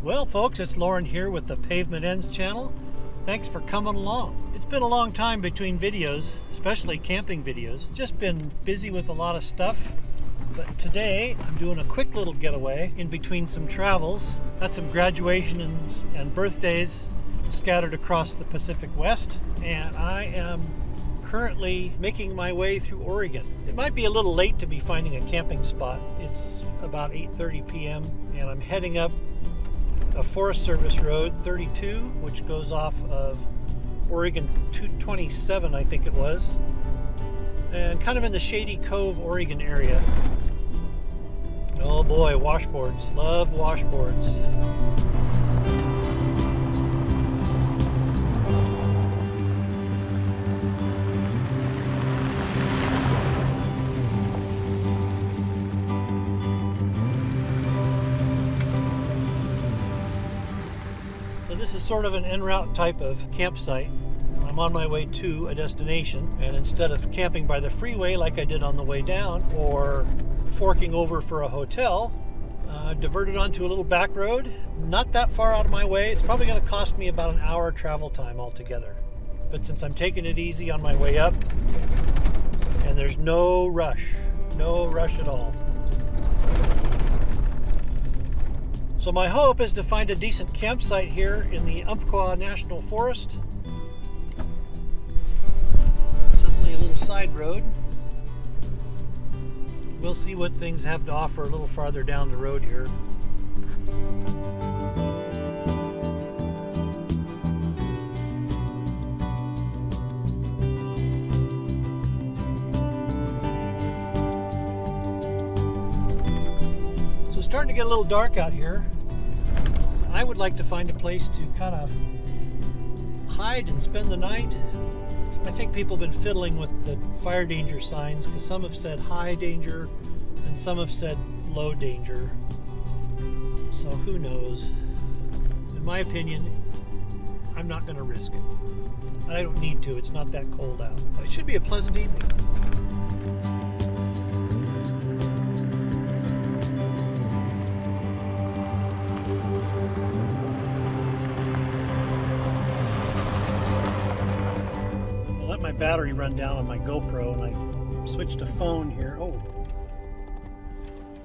Well folks, it's Lauren here with the Pavement Ends channel. Thanks for coming along. It's been a long time between videos, especially camping videos. Just been busy with a lot of stuff. But today I'm doing a quick little getaway in between some travels. Got some graduations and birthdays scattered across the Pacific West, and I am currently making my way through Oregon. It might be a little late to be finding a camping spot. It's about 8:30 p.m. and I'm heading up a Forest Service Road 32, which goes off of Oregon 227, I think it was, and kind of in the Shady Cove, Oregon area. Oh boy, washboards. Love washboards. So this is sort of an en route type of campsite. I'm on my way to a destination, and instead of camping by the freeway like I did on the way down, or forking over for a hotel, diverted onto a little back road, not that far out of my way. It's probably going to cost me about an hour travel time altogether. But since I'm taking it easy on my way up, and there's no rush at all. So my hope is to find a decent campsite here in the Umpqua National Forest. Suddenly a little side road. We'll see what things have to offer a little farther down the road here. So it's starting to get a little dark out here. I would like to find a place to kind of hide and spend the night. I think people have been fiddling with the fire danger signs, because some have said high danger and some have said low danger. So who knows? In my opinion, I'm not going to risk it. I don't need to. It's not that cold out. It should be a pleasant evening. Battery run down on my GoPro, and I switched to phone here. Oh,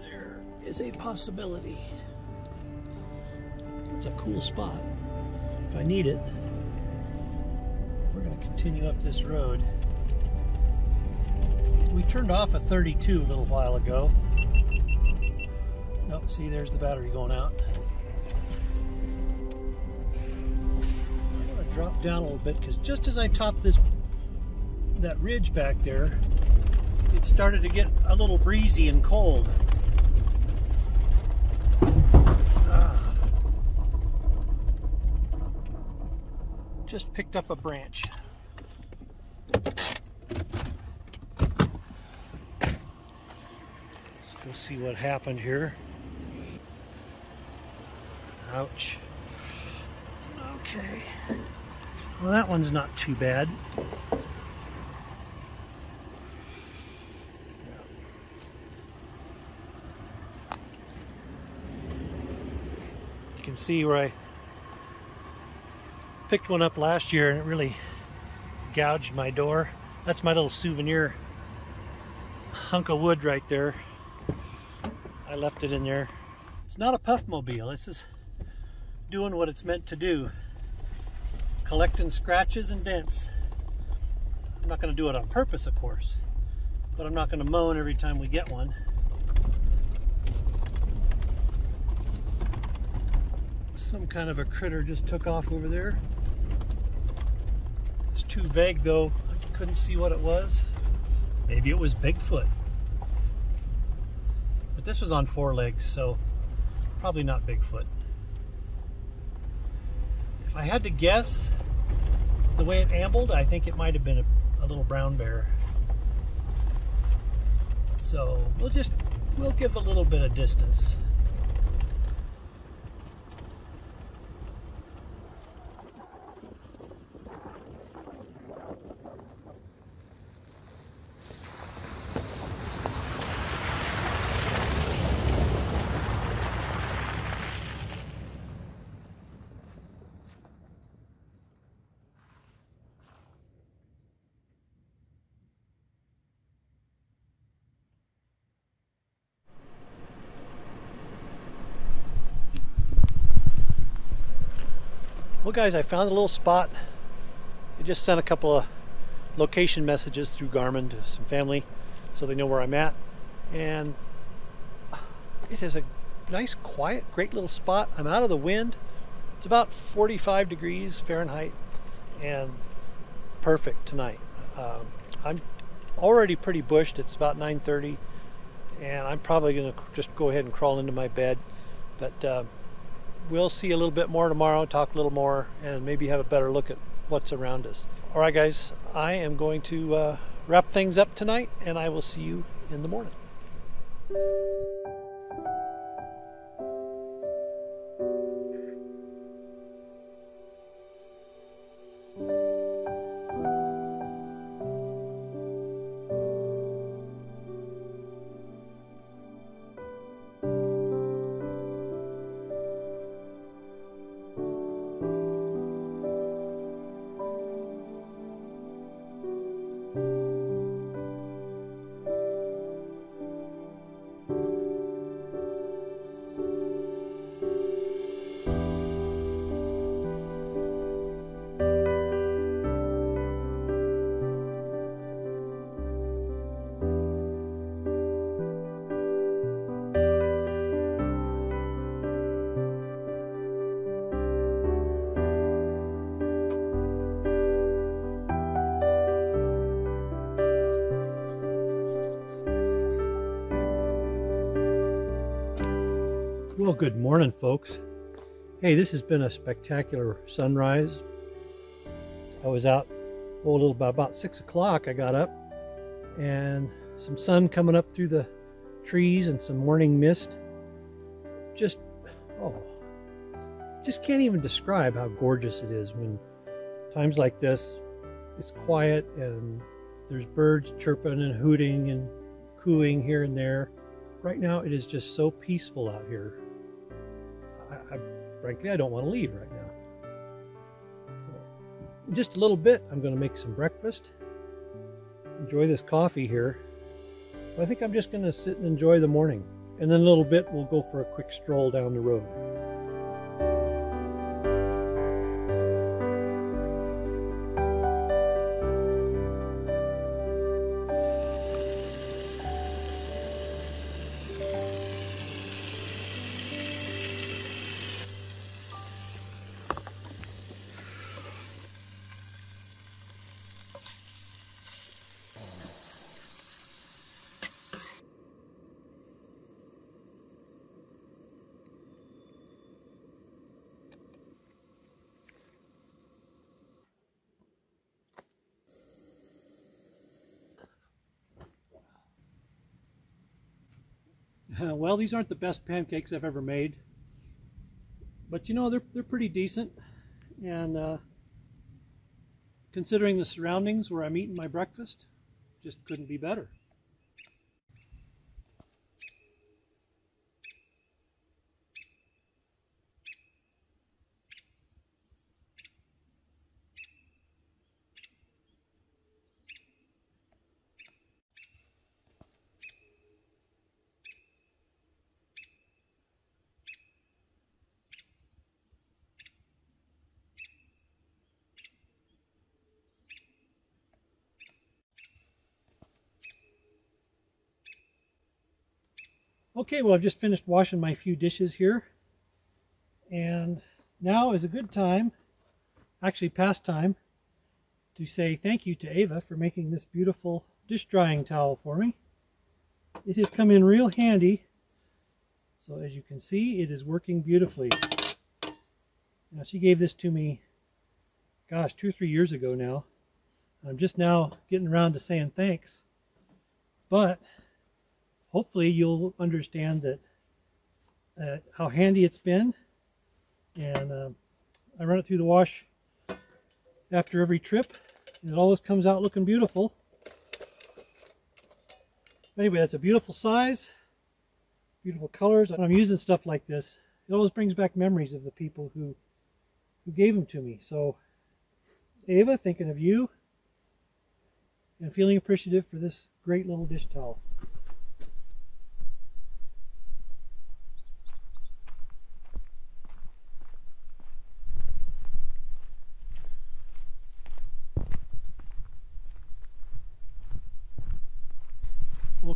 there is a possibility. It's a cool spot. If I need it, we're going to continue up this road. We turned off a 32 a little while ago. Nope, see, there's the battery going out. I'm going to drop down a little bit, because just as I top that ridge back there, it started to get a little breezy and cold. Just picked up a branch. Let's go see what happened here. Ouch. Okay. Well, that one's not too bad. You can see where I picked one up last year and it really gouged my door. That's my little souvenir hunk of wood right there. I left it in there. It's not a puffmobile. This is doing what it's meant to do. Collecting scratches and dents. I'm not going to do it on purpose, of course, but I'm not going to moan every time we get one. Some kind of a critter just took off over there. It's too vague though, I couldn't see what it was. Maybe it was Bigfoot. But this was on 4 legs, so probably not Bigfoot. If I had to guess, the way it ambled, I think it might have been a little brown bear. So we'll give a little bit of distance. Well guys, I found a little spot. I just sent a couple of location messages through Garmin to some family so they know where I'm at. And it is a nice, quiet, great little spot. I'm out of the wind. It's about 45 degrees Fahrenheit and perfect tonight. I'm already pretty bushed. It's about 9:30 and I'm probably going to just go ahead and crawl into my bed. But we'll see a little bit more tomorrow, talk a little more, and maybe have a better look at what's around us. All right guys, I am going to wrap things up tonight and I will see you in the morning. Well, good morning, folks. Hey, this has been a spectacular sunrise. I was out about 6 o'clock. I got up and some sun coming up through the trees and some morning mist. Just can't even describe how gorgeous it is when times like this. It's quiet and there's birds chirping and hooting and cooing here and there. Right now it is just so peaceful out here. Frankly, I don't want to leave right now. In just a little bit, I'm going to make some breakfast. Enjoy this coffee here. But I think I'm just going to sit and enjoy the morning. And then in a little bit, we'll go for a quick stroll down the road. Well, these aren't the best pancakes I've ever made, but you know, they're pretty decent, and considering the surroundings where I'm eating my breakfast, just couldn't be better. Okay, well, I've just finished washing my few dishes here, and now is a good time, actually past time, to say thank you to Ava for making this beautiful dish drying towel for me. It has come in real handy, so as you can see, it is working beautifully. Now, she gave this to me, gosh, 2 or 3 years ago now. I'm just now getting around to saying thanks, but hopefully you'll understand that how handy it's been. And I run it through the wash after every trip, and it always comes out looking beautiful. Anyway, that's a beautiful size, beautiful colors. When I'm using stuff like this, it always brings back memories of the people who gave them to me. So Ava, thinking of you and feeling appreciative for this great little dish towel.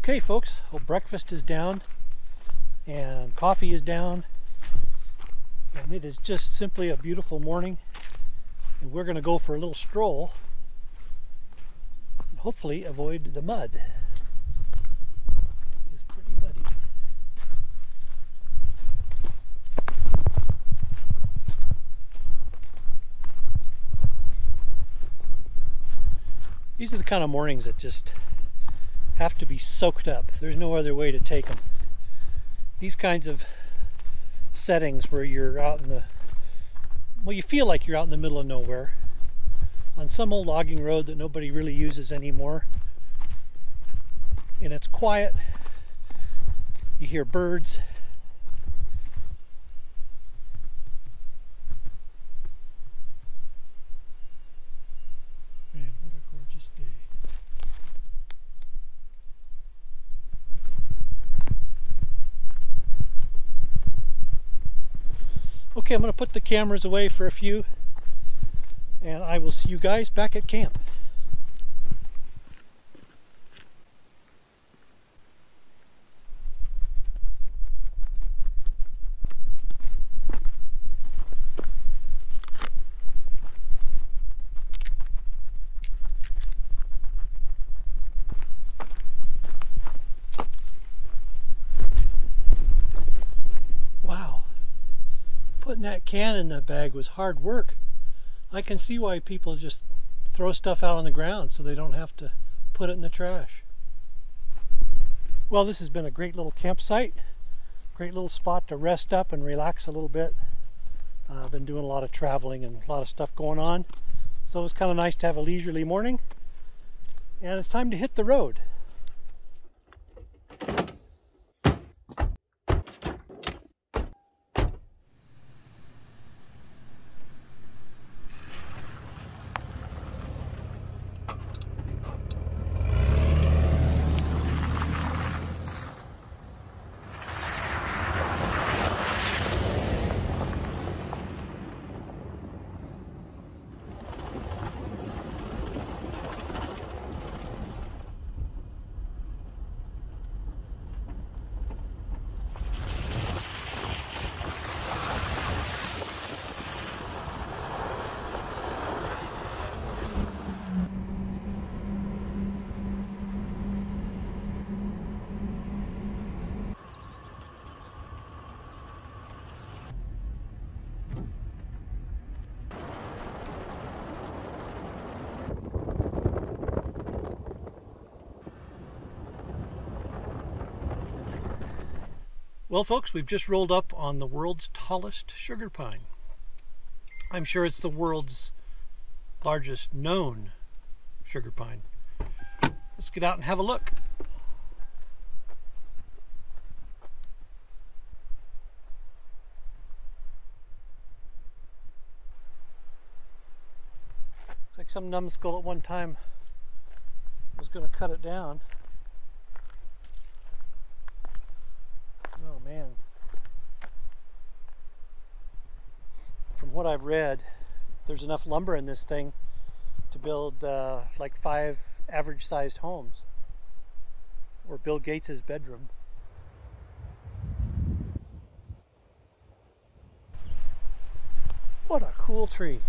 Okay folks, well, breakfast is down and coffee is down, and it is just simply a beautiful morning, and we're going to go for a little stroll and hopefully avoid the mud. It's pretty muddy. These are the kind of mornings that just have to be soaked up. There's no other way to take them. These kinds of settings where you're out in the, well, you feel like you're out in the middle of nowhere on some old logging road that nobody really uses anymore, and it's quiet. You hear birds. Man, what a gorgeous day. Okay, I'm going to put the cameras away for a few, and I will see you guys back at camp. Wow. Putting that can in the bag was hard work. I can see why people just throw stuff out on the ground so they don't have to put it in the trash. Well, this has been a great little campsite, great little spot to rest up and relax a little bit. I've been doing a lot of traveling and a lot of stuff going on, so it was kind of nice to have a leisurely morning, and it's time to hit the road. Well folks, we've just rolled up on the world's tallest sugar pine. I'm sure it's the world's largest known sugar pine. Let's get out and have a look. Looks like some numbskull at one time was going to cut it down. Oh man. From what I've read, there's enough lumber in this thing to build like 5 average sized homes, or Bill Gates' bedroom. What a cool tree.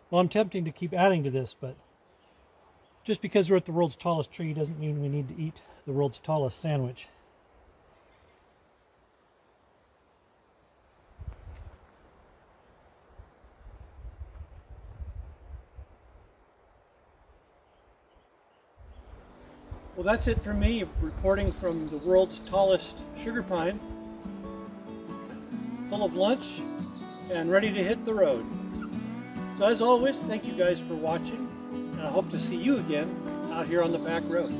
Well, I'm tempting to keep adding to this, but just because we're at the world's tallest tree doesn't mean we need to eat the world's tallest sandwich. Well, that's it for me, reporting from the world's tallest sugar pine, full of lunch and ready to hit the road. So as always, thank you guys for watching, and I hope to see you again out here on the back roads.